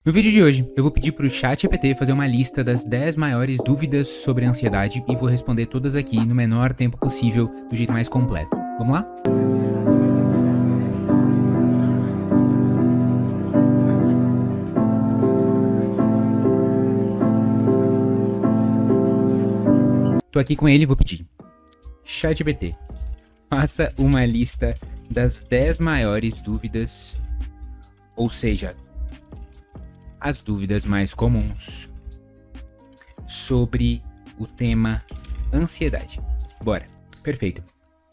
No vídeo de hoje, eu vou pedir pro ChatGPT fazer uma lista das 10 maiores dúvidas sobre ansiedade e vou responder todas aqui no menor tempo possível, do jeito mais completo. Vamos lá? Tô aqui com ele e vou pedir. ChatGPT, faça uma lista das 10 maiores dúvidas, ou seja, as dúvidas mais comuns sobre o tema ansiedade. Bora. Perfeito.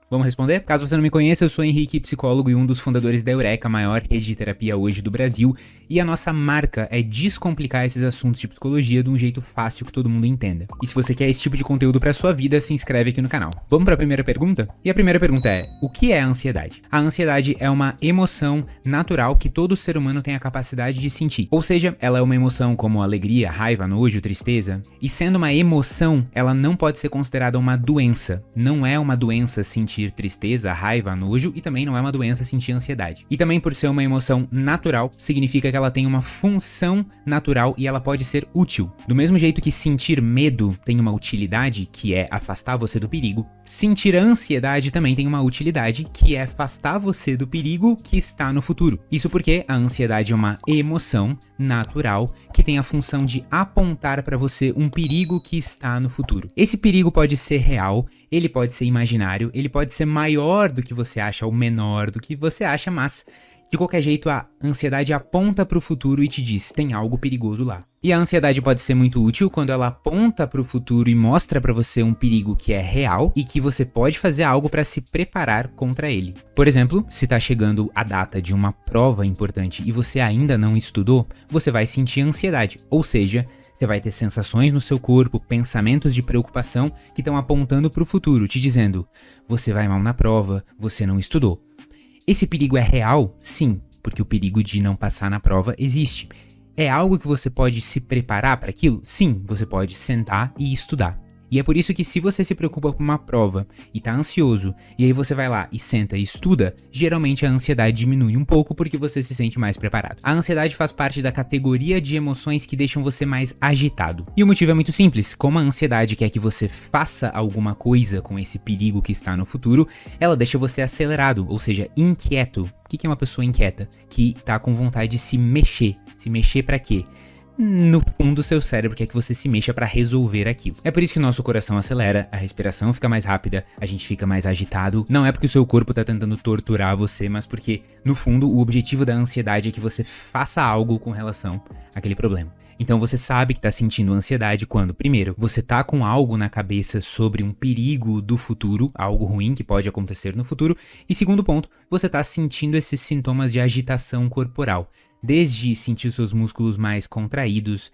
Vamos responder? Caso você não me conheça, eu sou Henrique, psicólogo e um dos fundadores da Eureka, a maior rede de terapia hoje do Brasil, e a nossa marca é descomplicar esses assuntos de psicologia de um jeito fácil que todo mundo entenda. E se você quer esse tipo de conteúdo pra sua vida, se inscreve aqui no canal. Vamos pra primeira pergunta? E a primeira pergunta é: o que é a ansiedade? A ansiedade é uma emoção natural que todo ser humano tem a capacidade de sentir. Ou seja, ela é uma emoção como alegria, raiva, nojo, tristeza. E sendo uma emoção, ela não pode ser considerada uma doença. Não é uma doença sentir tristeza, raiva, nojo, e também não é uma doença sentir ansiedade. E também por ser uma emoção natural, significa que ela tem uma função natural e ela pode ser útil. Do mesmo jeito que sentir medo tem uma utilidade, que é afastar você do perigo, sentir ansiedade também tem uma utilidade, que é afastar você do perigo que está no futuro. Isso porque a ansiedade é uma emoção natural que tem a função de apontar para você um perigo que está no futuro. Esse perigo pode ser real, ele pode ser imaginário, ele pode ser maior do que você acha ou menor do que você acha, mas de qualquer jeito a ansiedade aponta para o futuro e te diz: tem algo perigoso lá. E a ansiedade pode ser muito útil quando ela aponta para o futuro e mostra para você um perigo que é real e que você pode fazer algo para se preparar contra ele. Por exemplo, se está chegando a data de uma prova importante e você ainda não estudou, você vai sentir ansiedade, ou seja, você vai ter sensações no seu corpo, pensamentos de preocupação que estão apontando para o futuro, te dizendo: você vai mal na prova, você não estudou. Esse perigo é real? Sim, porque o perigo de não passar na prova existe. É algo que você pode se preparar para aquilo? Sim, você pode sentar e estudar. E é por isso que se você se preocupa com uma prova e tá ansioso, e aí você vai lá e senta e estuda, geralmente a ansiedade diminui um pouco porque você se sente mais preparado. A ansiedade faz parte da categoria de emoções que deixam você mais agitado. E o motivo é muito simples: como a ansiedade quer que você faça alguma coisa com esse perigo que está no futuro, ela deixa você acelerado, ou seja, inquieto. O que é uma pessoa inquieta? Que tá com vontade de se mexer. Se mexer pra quê? No fundo do seu cérebro quer que você se mexa para resolver aquilo. É por isso que o nosso coração acelera, a respiração fica mais rápida, a gente fica mais agitado. Não é porque o seu corpo tá tentando torturar você, mas porque, no fundo, o objetivo da ansiedade é que você faça algo com relação àquele problema. Então você sabe que tá sentindo ansiedade quando, primeiro, você tá com algo na cabeça sobre um perigo do futuro, algo ruim que pode acontecer no futuro, e segundo ponto, você tá sentindo esses sintomas de agitação corporal. Desde sentir os seus músculos mais contraídos,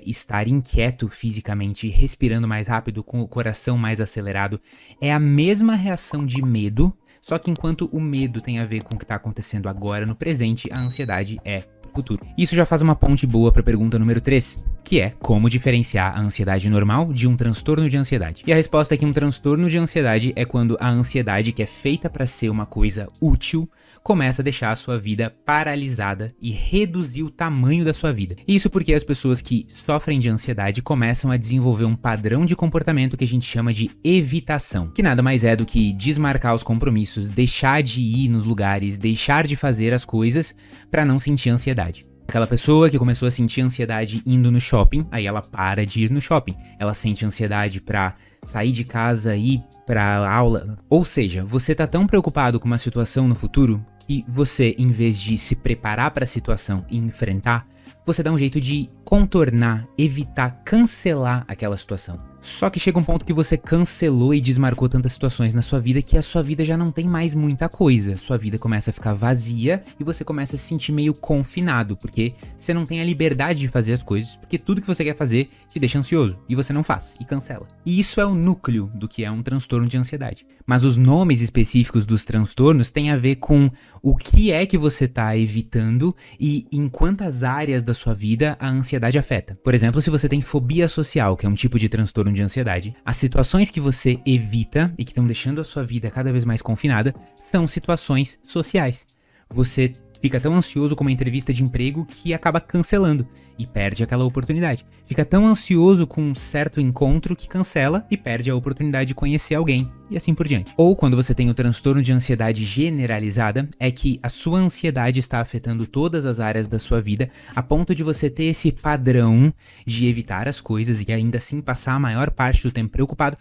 estar inquieto fisicamente, respirando mais rápido, com o coração mais acelerado, é a mesma reação de medo, só que enquanto o medo tem a ver com o que está acontecendo agora no presente, a ansiedade é futuro. Isso já faz uma ponte boa para a pergunta número 3, que é: como diferenciar a ansiedade normal de um transtorno de ansiedade? E a resposta é que um transtorno de ansiedade é quando a ansiedade, que é feita para ser uma coisa útil, começa a deixar a sua vida paralisada e reduzir o tamanho da sua vida. Isso porque as pessoas que sofrem de ansiedade começam a desenvolver um padrão de comportamento que a gente chama de evitação, que nada mais é do que desmarcar os compromissos, deixar de ir nos lugares, deixar de fazer as coisas para não sentir ansiedade. Aquela pessoa que começou a sentir ansiedade indo no shopping, aí ela para de ir no shopping. Ela sente ansiedade pra sair de casa e ir pra aula. Ou seja, você tá tão preocupado com uma situação no futuro que você, em vez de se preparar para a situação e enfrentar, você dá um jeito de contornar, evitar, cancelar aquela situação. Só que chega um ponto que você cancelou e desmarcou tantas situações na sua vida que a sua vida já não tem mais muita coisa. Sua vida começa a ficar vazia e você começa a se sentir meio confinado, porque você não tem a liberdade de fazer as coisas, porque tudo que você quer fazer te deixa ansioso e você não faz e cancela. E isso é o núcleo do que é um transtorno de ansiedade. Mas os nomes específicos dos transtornos têm a ver com o que é que você está evitando e em quantas áreas da sua vida a ansiedade afeta. Por exemplo, se você tem fobia social, que é um tipo de transtorno de ansiedade, as situações que você evita e que estão deixando a sua vida cada vez mais confinada são situações sociais. Você Fica tão ansioso com uma entrevista de emprego que acaba cancelando e perde aquela oportunidade. Fica tão ansioso com um certo encontro que cancela e perde a oportunidade de conhecer alguém e assim por diante. Ou quando você tem o transtorno de ansiedade generalizada, é que a sua ansiedade está afetando todas as áreas da sua vida a ponto de você ter esse padrão de evitar as coisas e ainda assim passar a maior parte do tempo preocupado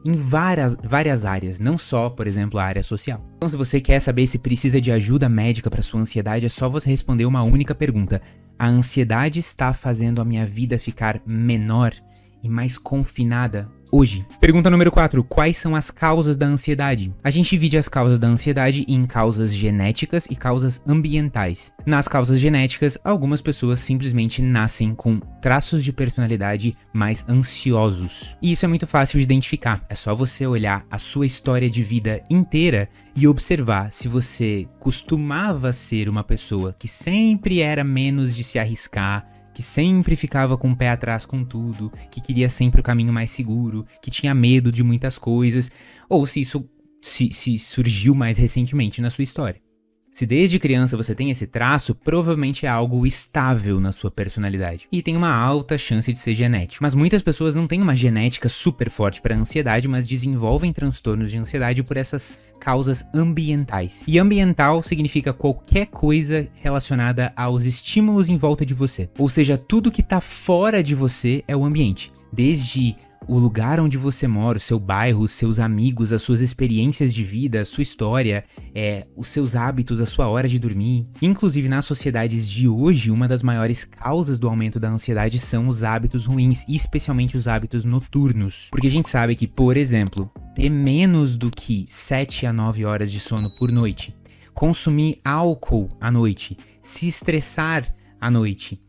em várias áreas, não só, por exemplo, a área social. Então, se você quer saber se precisa de ajuda médica para sua ansiedade, é só você responder uma única pergunta. A ansiedade está fazendo a minha vida ficar menor e mais confinada hoje? Pergunta número 4. Quais são as causas da ansiedade? A gente divide as causas da ansiedade em causas genéticas e causas ambientais. Nas causas genéticas, algumas pessoas simplesmente nascem com traços de personalidade mais ansiosos. E isso é muito fácil de identificar. É só você olhar a sua história de vida inteira e observar se você costumava ser uma pessoa que sempre era menos de se arriscar, que sempre ficava com o pé atrás com tudo, que queria sempre o caminho mais seguro, que tinha medo de muitas coisas, ou se isso se surgiu mais recentemente na sua história. Se desde criança você tem esse traço, provavelmente é algo estável na sua personalidade e tem uma alta chance de ser genético. Mas muitas pessoas não têm uma genética super forte para ansiedade, mas desenvolvem transtornos de ansiedade por essas causas ambientais. E ambiental significa qualquer coisa relacionada aos estímulos em volta de você. Ou seja, tudo que está fora de você é o ambiente. Desde o lugar onde você mora, o seu bairro, os seus amigos, as suas experiências de vida, a sua história, os seus hábitos, a sua hora de dormir. Inclusive, nas sociedades de hoje, uma das maiores causas do aumento da ansiedade são os hábitos ruins, e especialmente os hábitos noturnos. Porque a gente sabe que, por exemplo, ter menos do que 7 a 9 horas de sono por noite, consumir álcool à noite, se estressar à noite,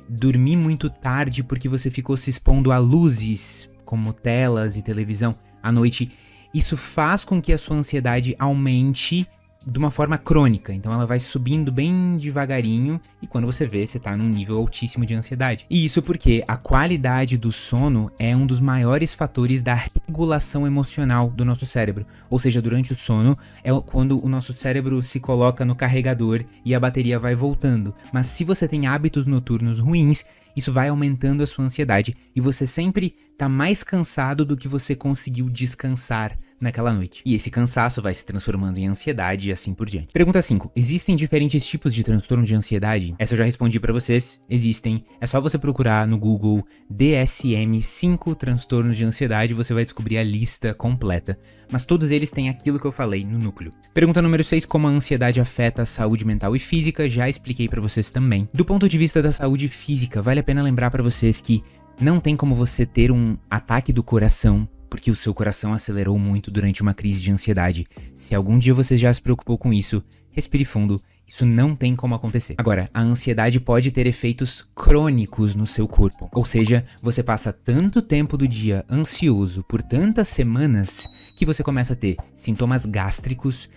dormir muito tarde porque você ficou se expondo a luzes como telas e televisão à noite, isso faz com que a sua ansiedade aumente de uma forma crônica. Então ela vai subindo bem devagarinho e quando você vê, você tá num nível altíssimo de ansiedade. E isso porque a qualidade do sono é um dos maiores fatores da regulação emocional do nosso cérebro. Ou seja, durante o sono é quando o nosso cérebro se coloca no carregador e a bateria vai voltando. Mas se você tem hábitos noturnos ruins, isso vai aumentando a sua ansiedade e você sempre tá mais cansado do que você conseguiu descansar naquela noite. E esse cansaço vai se transformando em ansiedade e assim por diante. Pergunta 5. Existem diferentes tipos de transtorno de ansiedade? Essa eu já respondi pra vocês. Existem. É só você procurar no Google DSM-5 transtornos de ansiedade e você vai descobrir a lista completa. Mas todos eles têm aquilo que eu falei no núcleo. Pergunta número 6. Como a ansiedade afeta a saúde mental e física? Já expliquei pra vocês também. Do ponto de vista da saúde física, vale a pena lembrar pra vocês que não tem como você ter um ataque do coração porque o seu coração acelerou muito durante uma crise de ansiedade. Se algum dia você já se preocupou com isso, respire fundo, isso não tem como acontecer. Agora, a ansiedade pode ter efeitos crônicos no seu corpo. Ou seja, você passa tanto tempo do dia ansioso por tantas semanas que você começa a ter sintomas gástricos,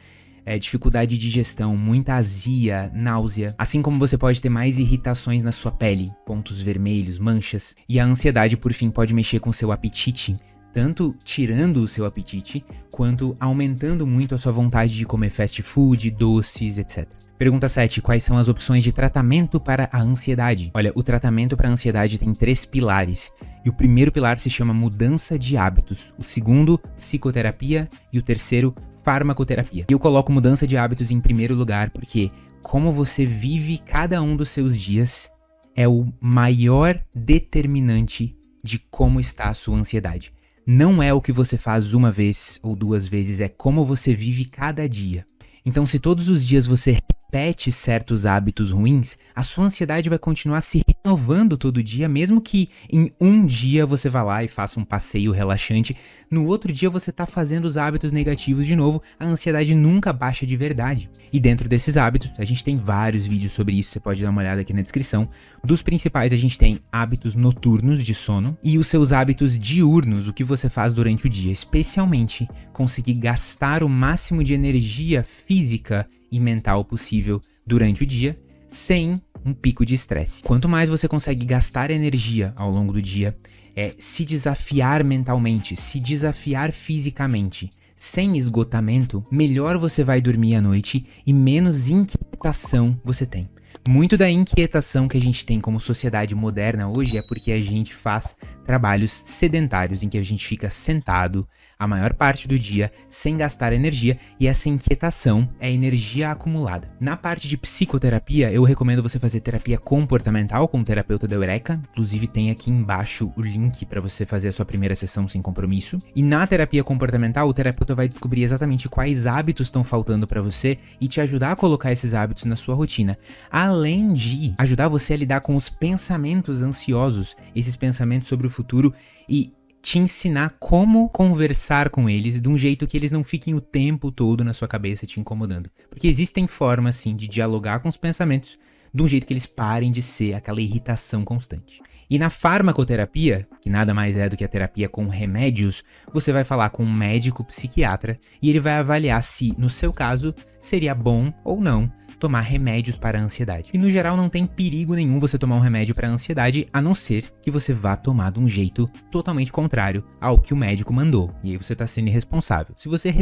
dificuldade de digestão, muita azia, náusea, assim como você pode ter mais irritações na sua pele, pontos vermelhos, manchas. E a ansiedade, por fim, pode mexer com seu apetite, tanto tirando o seu apetite, quanto aumentando muito a sua vontade de comer fast food, doces, etc. Pergunta 7. Quais são as opções de tratamento para a ansiedade? Olha, o tratamento para a ansiedade tem 3 pilares. E o primeiro pilar se chama mudança de hábitos. O segundo, psicoterapia. E o terceiro, farmacoterapia. E eu coloco mudança de hábitos em primeiro lugar porque como você vive cada um dos seus dias é o maior determinante de como está a sua ansiedade. Não é o que você faz uma vez ou 2 vezes, é como você vive cada dia. Então, se todos os dias você repete certos hábitos ruins, a sua ansiedade vai continuar se renovando todo dia, mesmo que em um dia você vá lá e faça um passeio relaxante, no outro dia você tá fazendo os hábitos negativos de novo, a ansiedade nunca baixa de verdade. E dentro desses hábitos, a gente tem vários vídeos sobre isso, você pode dar uma olhada aqui na descrição. Dos principais, a gente tem hábitos noturnos de sono e os seus hábitos diurnos, o que você faz durante o dia, especialmente conseguir gastar o máximo de energia física e mental possível durante o dia, sem um pico de estresse. Quanto mais você consegue gastar energia ao longo do dia, se desafiar mentalmente, se desafiar fisicamente, sem esgotamento, melhor você vai dormir à noite e menos inquietação você tem. Muito da inquietação que a gente tem como sociedade moderna hoje é porque a gente faz trabalhos sedentários em que a gente fica sentado a maior parte do dia sem gastar energia, e essa inquietação é energia acumulada. Na parte de psicoterapia, eu recomendo você fazer terapia comportamental com o terapeuta da Eureka, inclusive tem aqui embaixo o link para você fazer a sua primeira sessão sem compromisso. E na terapia comportamental, o terapeuta vai descobrir exatamente quais hábitos estão faltando para você e te ajudar a colocar esses hábitos na sua rotina, além de ajudar você a lidar com os pensamentos ansiosos, esses pensamentos sobre o futuro, e te ensinar como conversar com eles de um jeito que eles não fiquem o tempo todo na sua cabeça te incomodando. Porque existem formas, sim, de dialogar com os pensamentos de um jeito que eles parem de ser aquela irritação constante. E na farmacoterapia, que nada mais é do que a terapia com remédios, você vai falar com um médico psiquiatra e ele vai avaliar se, no seu caso, seria bom ou não tomar remédios para a ansiedade. E no geral não tem perigo nenhum você tomar um remédio para a ansiedade, a não ser que você vá tomar de um jeito totalmente contrário ao que o médico mandou. E aí você está sendo irresponsável. Se você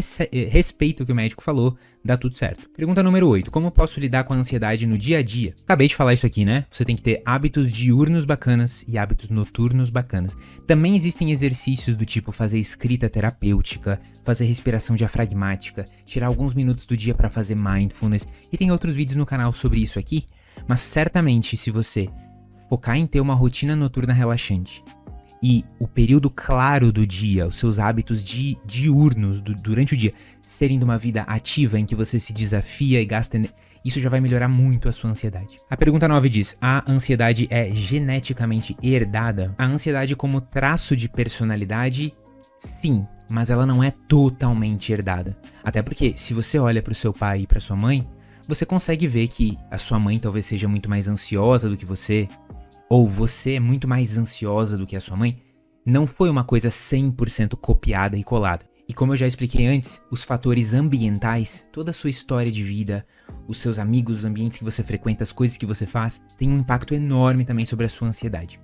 respeita o que o médico falou, dá tudo certo. Pergunta número 8. Como eu posso lidar com a ansiedade no dia a dia? Acabei de falar isso aqui, né? Você tem que ter hábitos diurnos bacanas e hábitos noturnos bacanas. Também existem exercícios do tipo fazer escrita terapêutica, fazer respiração diafragmática, tirar alguns minutos do dia para fazer mindfulness, e tem outros vídeos no canal sobre isso aqui, mas certamente se você focar em ter uma rotina noturna relaxante e o período claro do dia, os seus hábitos diurnos durante o dia serem de uma vida ativa em que você se desafia e gasta energia, isso já vai melhorar muito a sua ansiedade. A pergunta 9 diz: a ansiedade é geneticamente herdada? A ansiedade como traço de personalidade, sim, mas ela não é totalmente herdada. Até porque se você olha para o seu pai e para sua mãe, você consegue ver que a sua mãe talvez seja muito mais ansiosa do que você, ou você é muito mais ansiosa do que a sua mãe. Não foi uma coisa 100% copiada e colada. E como eu já expliquei antes, os fatores ambientais, toda a sua história de vida, os seus amigos, os ambientes que você frequenta, as coisas que você faz, tem um impacto enorme também sobre a sua ansiedade.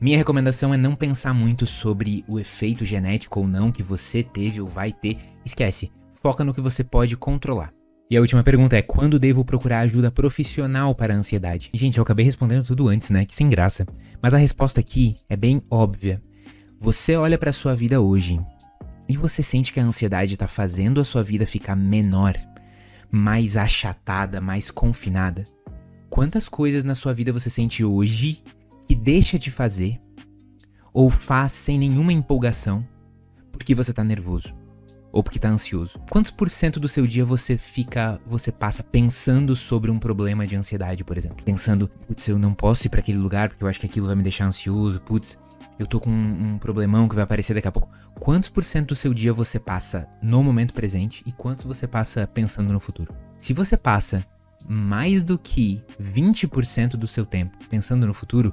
Minha recomendação é não pensar muito sobre o efeito genético ou não que você teve ou vai ter. Esquece, foca no que você pode controlar. E a última pergunta é: quando devo procurar ajuda profissional para a ansiedade? Gente, eu acabei respondendo tudo antes, né? Que sem graça. Mas a resposta aqui é bem óbvia. Você olha para a sua vida hoje e você sente que a ansiedade está fazendo a sua vida ficar menor, mais achatada, mais confinada. Quantas coisas na sua vida você sente hoje que deixa de fazer ou faz sem nenhuma empolgação porque você tá nervoso ou porque tá ansioso? Quantos % do seu dia você passa pensando sobre um problema de ansiedade, por exemplo? Pensando, putz, eu não posso ir pra aquele lugar porque eu acho que aquilo vai me deixar ansioso, putz, eu tô com um problemão que vai aparecer daqui a pouco. Quantos % do seu dia você passa no momento presente e quantos você passa pensando no futuro? Se você passa mais do que 20% do seu tempo pensando no futuro,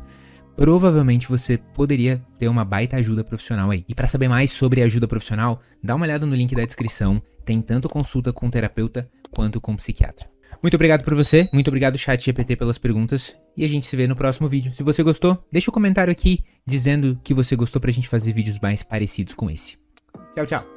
provavelmente você poderia ter uma baita ajuda profissional aí. E para saber mais sobre ajuda profissional, dá uma olhada no link da descrição. Tem tanto consulta com terapeuta quanto com psiquiatra. Muito obrigado por você, muito obrigado ChatGPT pelas perguntas, e a gente se vê no próximo vídeo. Se você gostou, deixa um comentário aqui dizendo que você gostou pra gente fazer vídeos mais parecidos com esse. Tchau, tchau!